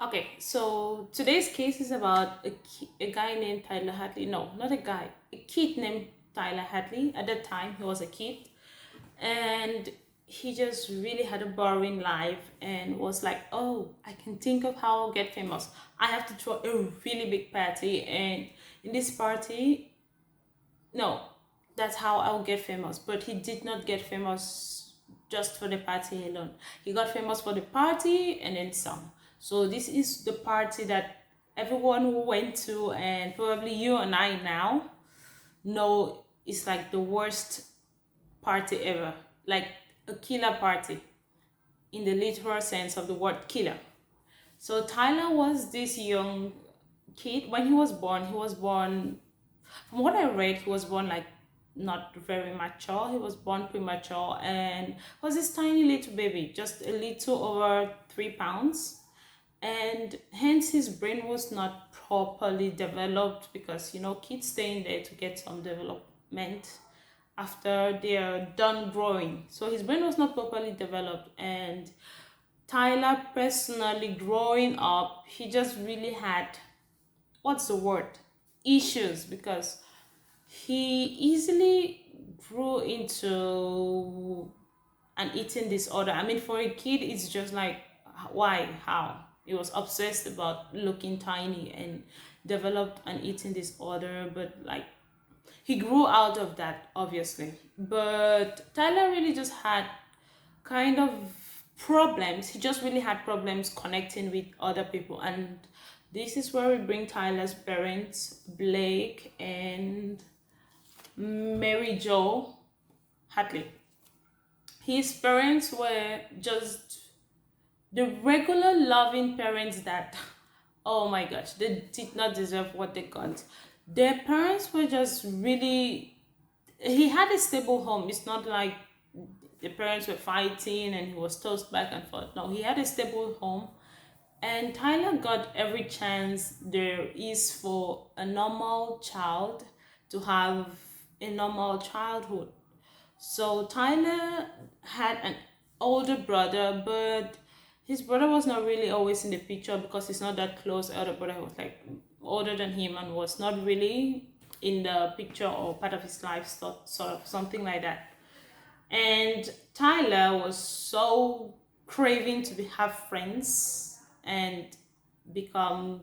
Okay, so today's case is about a guy named Tyler Hadley. No, not a guy, a kid named Tyler Hadley. At that time, he was a kid, and he just really had a boring life and was like, oh, I can think of how I'll get famous. I have to throw a really big party, and in this party, no, that's how I'll get famous. But he did not get famous just for the party alone. He got famous for the party and then some. So this is the party that everyone who went to, and probably you and I now know is like the worst party ever. Like a killer party in the literal sense of the word killer. So Tyler was this young kid. When he was born, from what I read, he was born like not very mature. He was born premature and was this tiny little baby, just a little over 3 pounds. And hence his brain was not properly developed because kids stay in there to get some development after they are done growing. So his brain was not properly developed, and Tyler personally growing up, he just really had, what's the word, issues, because he easily grew into an eating disorder. I mean, for a kid, it's just like, why, how? He was obsessed about looking tiny and developed an eating disorder, but like he grew out of that, obviously. But Tyler really just had kind of problems. He just really had problems connecting with other people, and this is where we bring Tyler's parents, Blake and Mary Jo Hadley. His parents were just the regular loving parents that, oh my gosh, they did not deserve what they got. Their parents were just really, he had a stable home. It's not like the parents were fighting and he was tossed back and forth. No, he had a stable home. And Tyler got every chance there is for a normal child to have a normal childhood. So Tyler had an older brother, but his brother was not really always in the picture because he's not that close. Elder brother was like older than him and was not really in the picture or part of his life, sort of something like that. And Tyler was so craving to have friends and become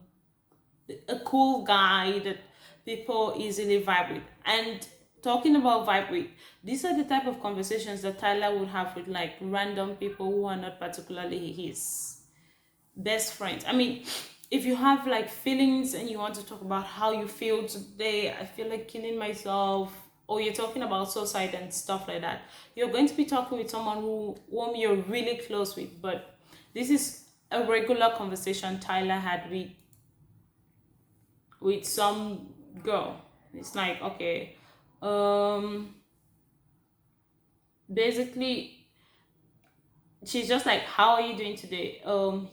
a cool guy that people easily vibe with. And talking about vibe with, these are the type of conversations that Tyler would have with like random people who are not particularly his best friends. I mean, if you have like feelings and you want to talk about how you feel today, I feel like killing myself, or you're talking about suicide and stuff like that, you're going to be talking with someone whom you're really close with. But this is a regular conversation Tyler had with some girl. It's like, okay, um basically she's just like, how are you doing today?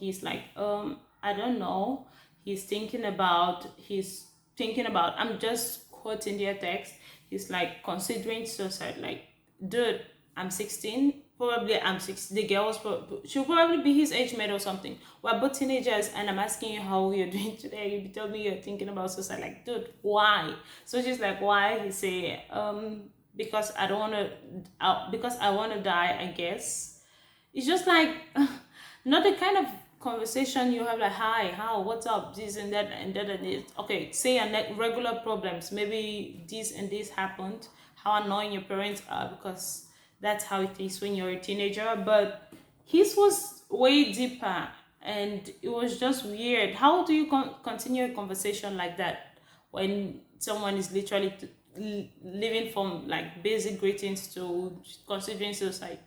He's like, I don't know. He's thinking about, I'm just quoting their text. He's like considering suicide. Like, dude, I'm 16. Probably I'm 16. The girl was she'll probably be his age mate or something. We're both teenagers, and I'm asking you how you're doing today. You tell me you're thinking about suicide. Like, dude, why? So she's like, why? He say, because I don't want to, because I want to die, I guess. It's just like not the kind of conversation you have like, hi, how, what's up, this and that and that and this. Okay, say your regular problems, maybe this and this happened, how annoying your parents are, because that's how it is when you're a teenager. But his was way deeper, and it was just weird. How do you continue a conversation like that when someone is literally living from like basic greetings to considering suicide?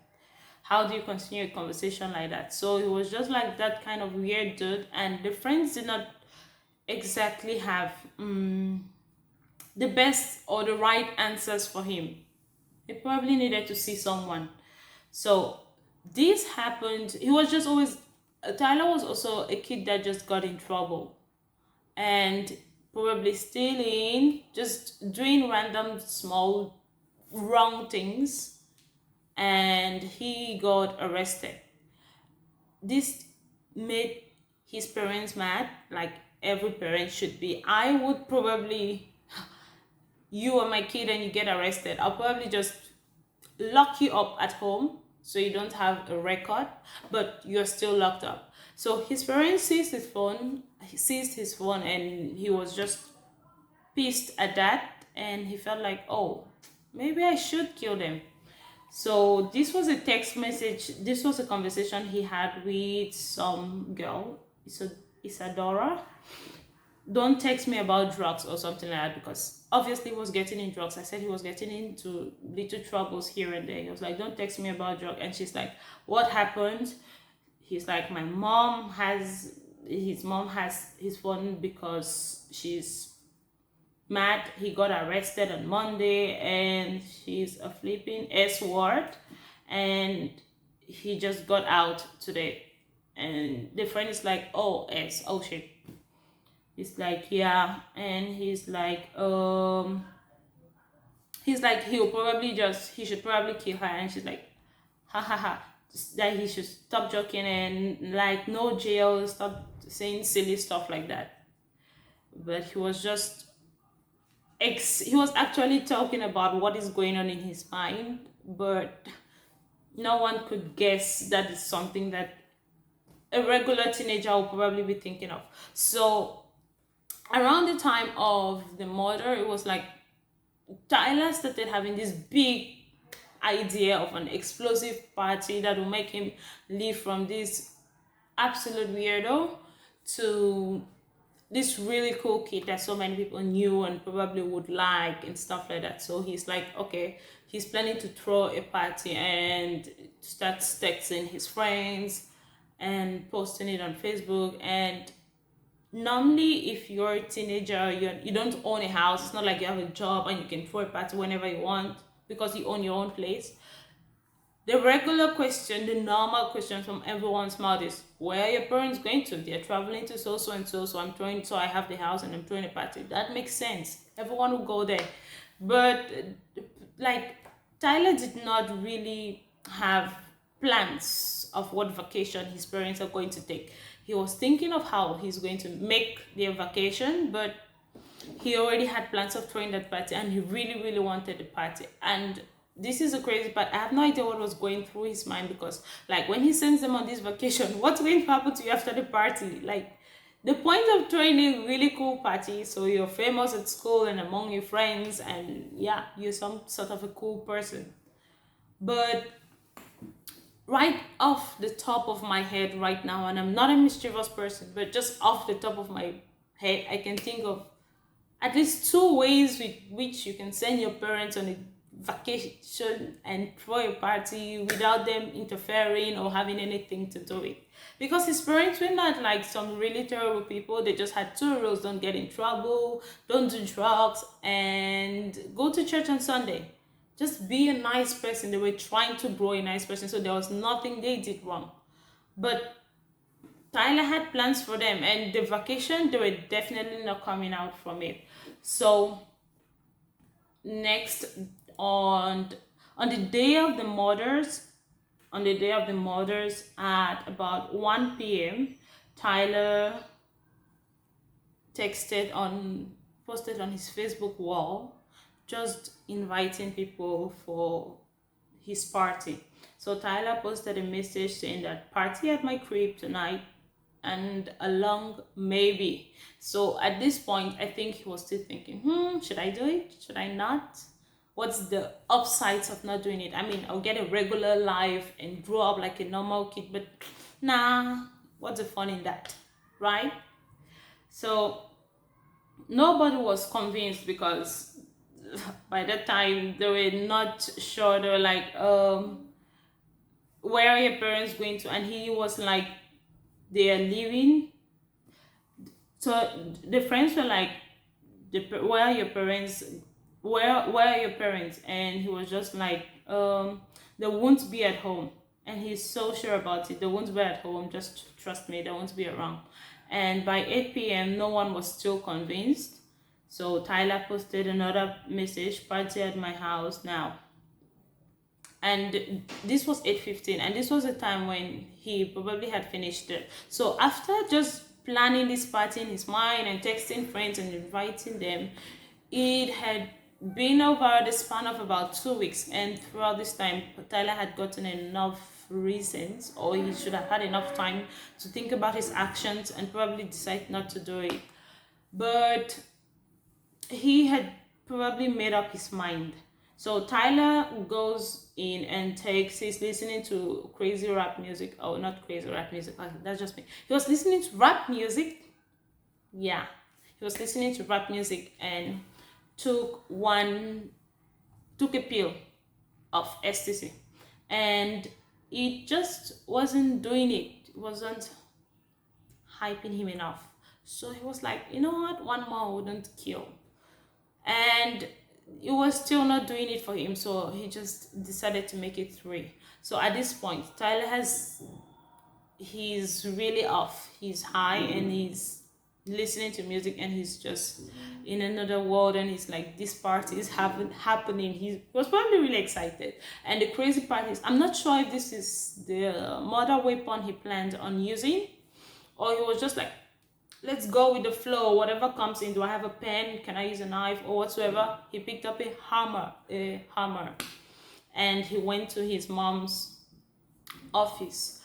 How do you continue a conversation like that? So it was just like that kind of weird dude, and the friends did not exactly have the best or the right answers for him. He probably needed to see someone. So this happened. He was just always, Tyler was also a kid that just got in trouble and probably stealing, just doing random small wrong things, and he got arrested. This made his parents mad, like every parent should be. I would probably, you are my kid and you get arrested, I'll probably just lock you up at home so you don't have a record, but you're still locked up. So his parents seized his phone, he seized his phone, and he was just pissed at that, and he felt like, oh, maybe I should kill them. So this was a text message, this was a conversation he had with some girl, Isadora. Don't text me about drugs or something like that, because obviously he was getting in drugs. I said he was getting into little troubles here and there. He was like, don't text me about drugs. And she's like, what happened? He's like, his mom has his phone because she's mad. He got arrested on Monday and she's a flipping S word, and he just got out today. And the friend is like, oh, S, oh shit. He's like, yeah. And he's like, he should probably kill her. And she's like, ha ha ha, that he should stop joking and like no jail, stop saying silly stuff like that. But he was just he was actually talking about what is going on in his mind, but no one could guess that is something that a regular teenager will probably be thinking of. So around the time of the murder, it was like Tyler started having this big idea of an explosive party that will make him leave from this absolute weirdo to this really cool kid that so many people knew and probably would like and stuff like that. So he's like, okay, he's planning to throw a party and starts texting his friends and posting it on Facebook. And normally, if you're a teenager, you don't own a house. It's not like you have a job and you can throw a party whenever you want because you own your own place. The regular question, the normal question from everyone's mouth is, where are your parents going to? They're traveling to so and so, so I have the house and I'm throwing a party. That makes sense. Everyone will go there. But like, Tyler did not really have plans of what vacation his parents are going to take. He was thinking of how he's going to make their vacation, but he already had plans of throwing that party and he really, really wanted the party. And this is a crazy part. I have no idea what was going through his mind, because like when he sends them on this vacation, what's going to happen to you after the party? Like, the point of throwing a really cool party, so you're famous at school and among your friends, and yeah, you're some sort of a cool person. But right off the top of my head right now, and I'm not a mischievous person, but just off the top of my head, I can think of at least two ways with which you can send your parents on a vacation and throw a party without them interfering or having anything to do with. Because his parents were not like some really terrible people. They just had two rules: don't get in trouble, don't do drugs, and go to church on Sunday. Just be a nice person. They were trying to grow a nice person, so there was nothing they did wrong. But Tyler had plans for them, and the vacation, they were definitely not coming out from it. So next, on the day of the murders, at about 1 p.m., Tyler posted on his Facebook wall, just inviting people for his party. So Tyler posted a message saying that, party at my crib tonight and along maybe. So at this point, I think he was still thinking, should I do it? Should I not? What's the upsides of not doing it? I mean, I'll get a regular life and grow up like a normal kid, but nah, what's the fun in that, right? So nobody was convinced, because by that time they were not sure. They were like, where are your parents going to? And he was like, they are leaving. So the friends were like, where are your parents? Where are your parents? And he was just like, they won't be at home. And he's so sure about it. They won't be at home. Just trust me, they won't be around. And by 8 p.m., no one was still convinced. So Tyler posted another message, party at my house now. And this was 8:15, and this was a time when he probably had finished it. So after just planning this party in his mind and texting friends and inviting them. It had been over the span of about 2 weeks, and throughout this time, Tyler had gotten enough reasons, or he should have had enough time to think about his actions and probably decide not to do it. But he had probably made up his mind. So Tyler goes in and he's listening to crazy rap music. Oh, not crazy rap music, that's just me. He was listening to rap music. Yeah, he was listening to rap music and took one, took a pill of ecstasy. And it just wasn't doing it. It wasn't hyping him enough. So he was like, you know what, one more wouldn't kill. And it was still not doing it for him, so he just decided to make it three. So at this point, he's really off, he's high, and he's listening to music, and he's just in another world, and he's like, this party is happening. He was probably really excited. And the crazy part is, I'm not sure if this is the murder weapon he planned on using, or he was just like, let's go with the flow, whatever comes in. Do I have a pen, can I use a knife, or whatsoever? He picked up a hammer, and he went to his mom's office.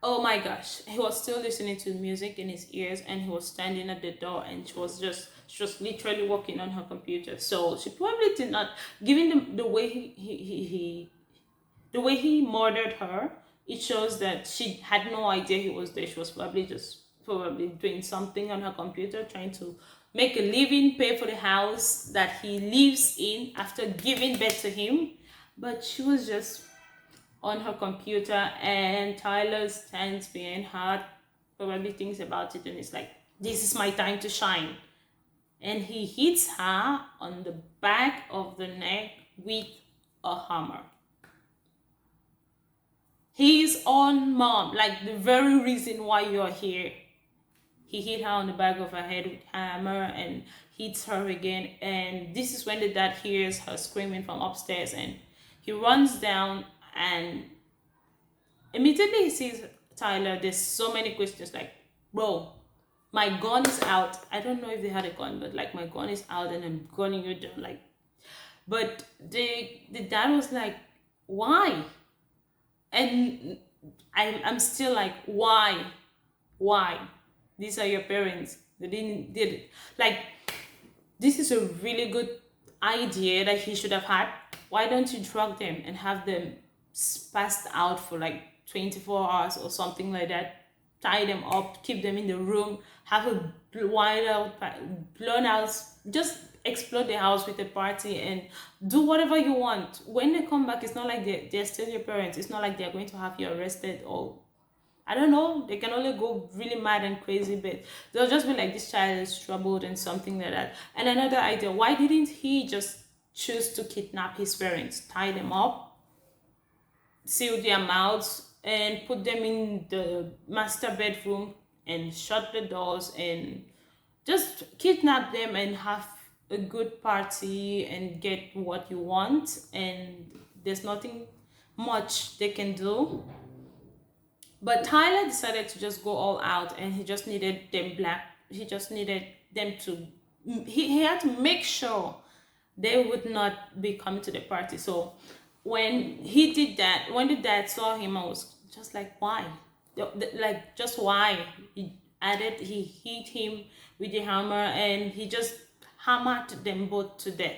Oh my gosh, he was still listening to music in his ears, and he was standing at the door, and she was literally working on her computer. So she probably did not, given the way the way he murdered her, it shows that she had no idea he was there. She was probably doing something on her computer, trying to make a living, pay for the house that he lives in after giving birth to him. But she was just on her computer, and Tyler stands behind her, probably thinks about it, and it's like, this is my time to shine. And he hits her on the back of the neck with a hammer. His own mom, like the very reason why you're here. He hit her on the back of her head with a hammer and hits her again. And this is when the dad hears her screaming from upstairs, and he runs down, and immediately he sees Tyler. There's so many questions like, bro, my gun is out. I don't know if they had a gun, but like, my gun is out and I'm gunning you down. Like, but the dad was like, why? And I'm still like, why? These are your parents. They did it. Like, this is a really good idea that he should have had. Why don't you drug them and have them passed out for like 24 hours or something like that? Tie them up, keep them in the room, have a blown house, just explode the house with a party and do whatever you want. When they come back, it's not like they're still your parents. It's not like they're going to have you arrested, or I don't know, they can only go really mad and crazy, but they'll just be like, this child is troubled and something like that. And another idea, why didn't he just choose to kidnap his parents, tie them up, seal their mouths, and put them in the master bedroom and shut the doors and just kidnap them and have a good party and get what you want, and there's nothing much they can do. But Tyler decided to just go all out, and he just needed them to, he had to make sure they would not be coming to the party. So when he did that, when the dad saw him, I was just like, why? Like, just why? He hit him with the hammer, and he just hammered them both to death.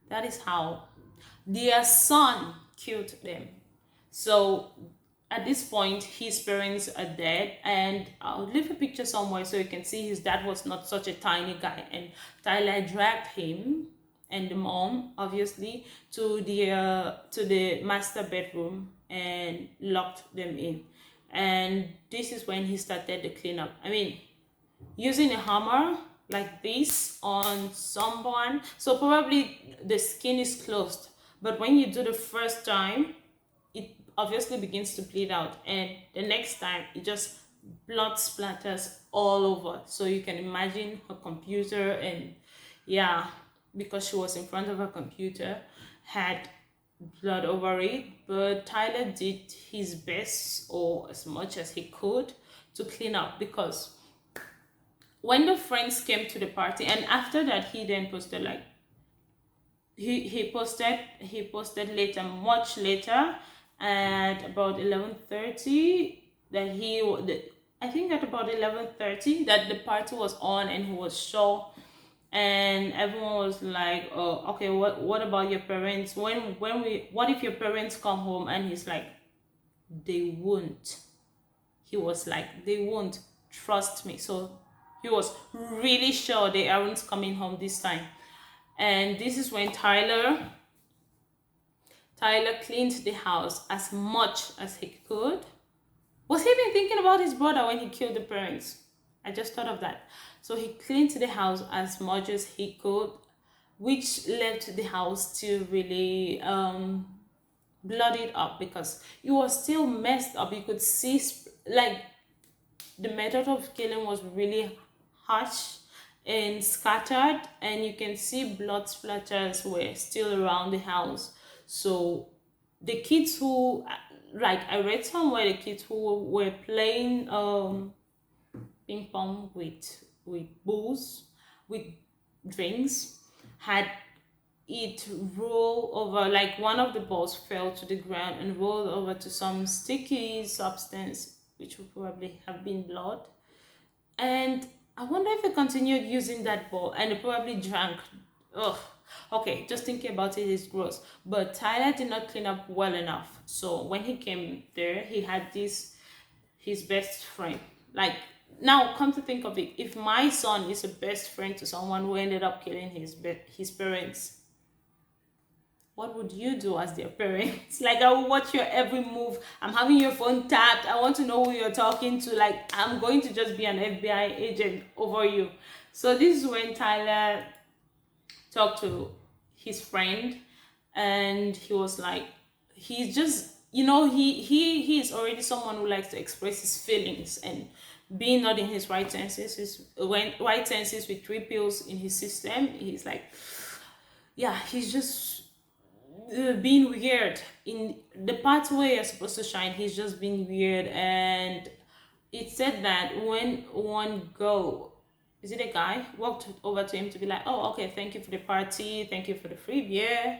That is how their son killed them. So at this point, his parents are dead, and I'll leave a picture somewhere so you can see his dad was not such a tiny guy. And Tyler dragged him and the mom, obviously, to the master bedroom and locked them in. And this is when he started the cleanup. I mean, using a hammer like this on someone, so probably the skin is closed, but when you do the first time, it obviously begins to bleed out, and the next time it just blood splatters all over. So you can imagine her computer, and yeah, because she was in front of her computer, had blood over it. But Tyler did his best, or as much as he could, to clean up, because when the friends came to the party, and after that he then posted like he posted later, much later, at about 11:30, that I think at about 11:30 that the party was on and he was sure. And everyone was like, oh, okay, what about your parents? What if your parents come home? And he's like, they won't. He was like, they won't, trust me. So he was really sure they aren't coming home this time. And this is when Tyler cleaned the house as much as he could. Was he even thinking about his brother when he killed the parents? I just thought of that. So he cleaned the house as much as he could, which left the house still really bloodied up, because it was still messed up. You could see like the method of killing was really harsh and scattered, and you can see blood splatters were still around the house. So the kids who, like, I read somewhere, the kids who were playing ping pong with booze, with drinks, had it roll over, like one of the balls fell to the ground and rolled over to some sticky substance, which would probably have been blood. And I wonder if they continued using that ball and they probably drank. Ugh. Okay, just thinking about it is gross. But Tyler did not clean up well enough. So when he came there, he had his best friend. Like, now come to think of it, if my son is a best friend to someone who ended up killing his parents, what would you do as their parents? Like, I will watch your every move. I'm having your phone tapped. I want to know who you're talking to. Like, I'm going to just be an FBI agent over you. So this is when Tyler talked to his friend, and he was like, he's just, he is already someone who likes to express his feelings, and being not in his right senses, with 3 pills in his system, he's like, yeah, he's just being weird in the part where you're supposed to shine. He's just being weird. And it said that when one girl, is it a guy, walked over to him to be like, oh, okay, thank you for the party, thank you for the free beer,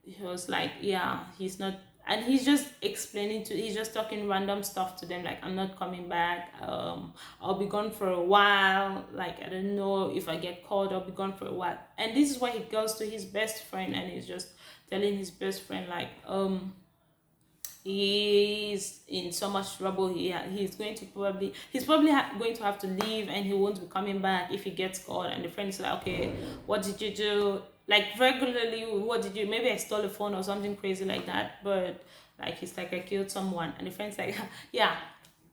he was like, yeah, he's not. And he's just talking random stuff to them, like, I'm not coming back, I'll be gone for a while, like, I don't know if I get called, I'll be gone for a while. And this is why he goes to his best friend, and he's just telling his best friend, like, he's in so much trouble. He's probably going to have to leave, and he won't be coming back if he gets caught. And the friend's like, okay, what did you do? Like, regularly, what did you, maybe I stole a phone or something crazy like that. But like, he's like, I killed someone. And the friend's like, yeah,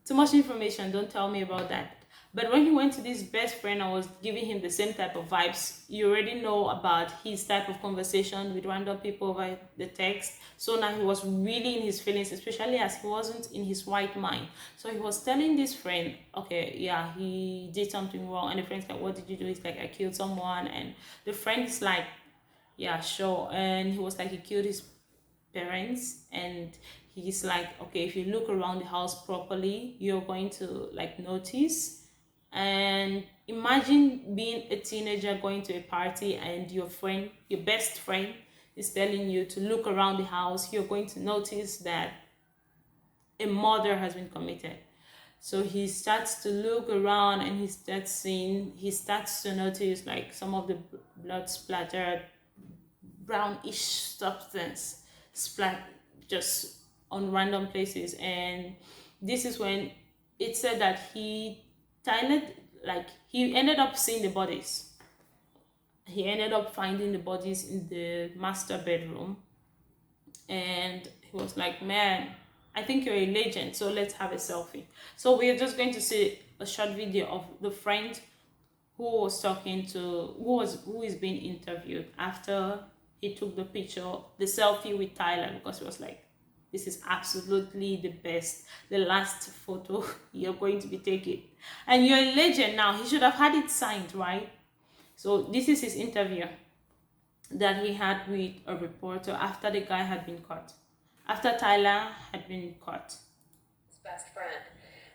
too much information, don't tell me about that. But when he went to this best friend, I was giving him the same type of vibes. You already know about his type of conversation with random people over the text. So now he was really in his feelings, especially as he wasn't in his right mind. So he was telling this friend, okay, yeah, he did something wrong. And the friend's like, what did you do? He's like, I killed someone. And the friend's like, yeah, sure. And he was like, he killed his parents. And he's like, okay, if you look around the house properly, you're going to like notice. And imagine being a teenager going to a party, and your best friend is telling you to look around the house. You're going to notice that a murder has been committed. So he starts to look around, and he starts to notice like some of the blood splattered brownish substance splat just on random places. And this is when it said that Tyler, like, he ended up seeing the bodies. He ended up finding the bodies in the master bedroom, and he was like, man, I think you're a legend, so let's have a selfie. So we're just going to see a short video of the friend who is being interviewed after he took the selfie with Tyler, because he was like, this is absolutely the best, the last photo you're going to be taking, and you're a legend now. He should have had it signed, right? So this is his interview that he had with a reporter after the guy had been caught, after Tyler had been caught. His best friend.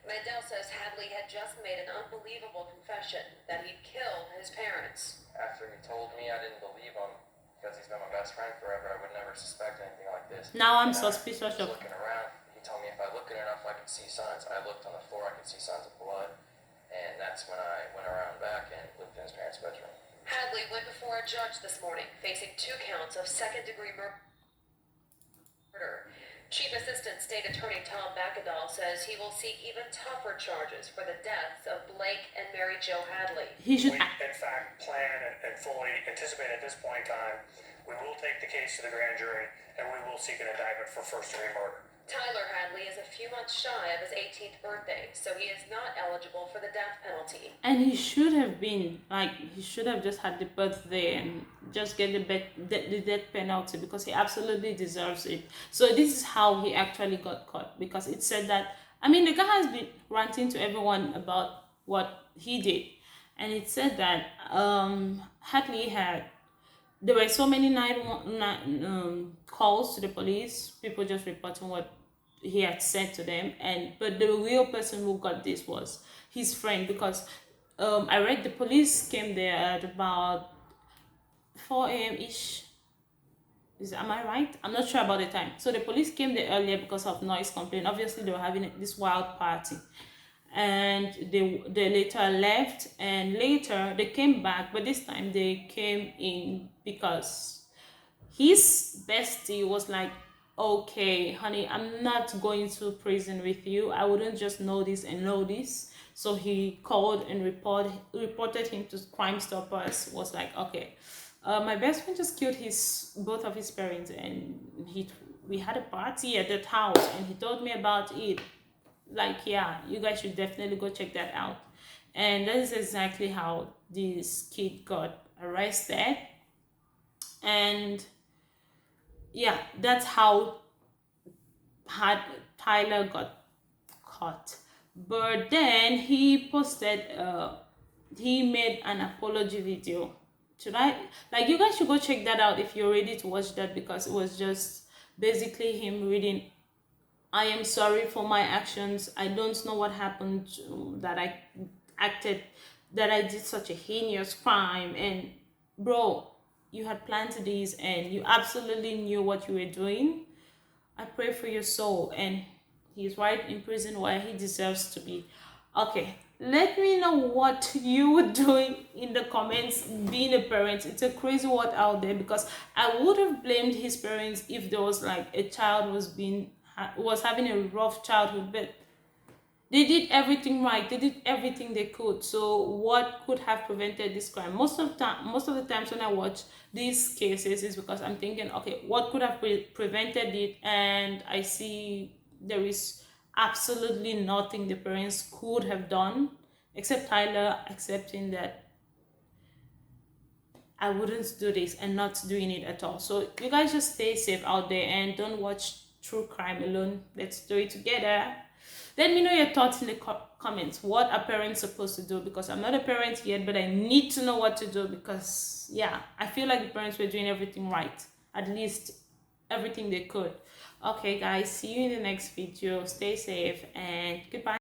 Mandel says Hadley had just made an unbelievable confession that he'd killed his parents. After he told me, I didn't believe him because he's been my best friend forever. I would never suspect anything like this. Now I'm And suspicious I was of. looking around. He told me if I looked enough, I could see signs. I looked on the floor, I could see signs of blood. And that's when I went around back and looked in his parents' bedroom. Hadley went before a judge this morning, facing 2 counts of second-degree murder. Chief Assistant State Attorney Tom McIndoll says he will seek even tougher charges for the deaths of Blake and Mary Jo Hadley. He should. We, in fact, plan and fully anticipate at this point in time, we will take the case to the grand jury and we will seek an indictment for first-degree murder. Tyler Hadley is a few months shy of his 18th birthday, so he is not eligible for the death penalty. And he should have been like, he should have just had the birthday and just get the death penalty, because he absolutely deserves it. So this is how he actually got caught, because it said that, I mean, the guy has been ranting to everyone about what he did, and it said that Hadley had, there were so many calls to the police, people just reporting what he had said to them, and but the real person who got this was his friend, because I read the police came there at about 4 a.m. ish. Am I right? I'm not sure about the time. So the police came there earlier because of noise complaint. Obviously they were having this wild party, and they later left, and later they came back, but this time they came in because his bestie was like, okay honey, I'm not going to prison with you, I wouldn't just know this and know this. So he called and reported him to Crime Stoppers. Was like, okay, my best friend just killed both of his parents, and we had a party at that house and he told me about it. Like, yeah, you guys should definitely go check that out. And that is exactly how this kid got arrested. And yeah, that's how Tyler got caught. But then he posted, he made an apology video. Should I, like, you guys should go check that out if you're ready to watch that, because it was just basically him reading, I am sorry for my actions. I don't know what happened, that I did such a heinous crime. And bro, you had planned this and you absolutely knew what you were doing. I pray for your soul, and he's right in prison where he deserves to be. Okay, let me know what you were doing in the comments. Being a parent, it's a crazy world out there, because I would have blamed his parents if there was like a child was having a rough childhood, but they did everything right, they did everything they could. So what could have prevented this crime? Most of the times when I watch these cases is because I'm thinking, okay, what could have prevented it? And I see there is absolutely nothing the parents could have done, except Tyler accepting that I wouldn't do this and not doing it at all. So you guys just stay safe out there and don't watch true crime alone. Let's do it together. Let me know your thoughts in the comments. What are parents supposed to do? Because I'm not a parent yet, but I need to know what to do, because yeah, I feel like the parents were doing everything right. At least everything they could. Okay guys, see you in the next video. Stay safe and goodbye.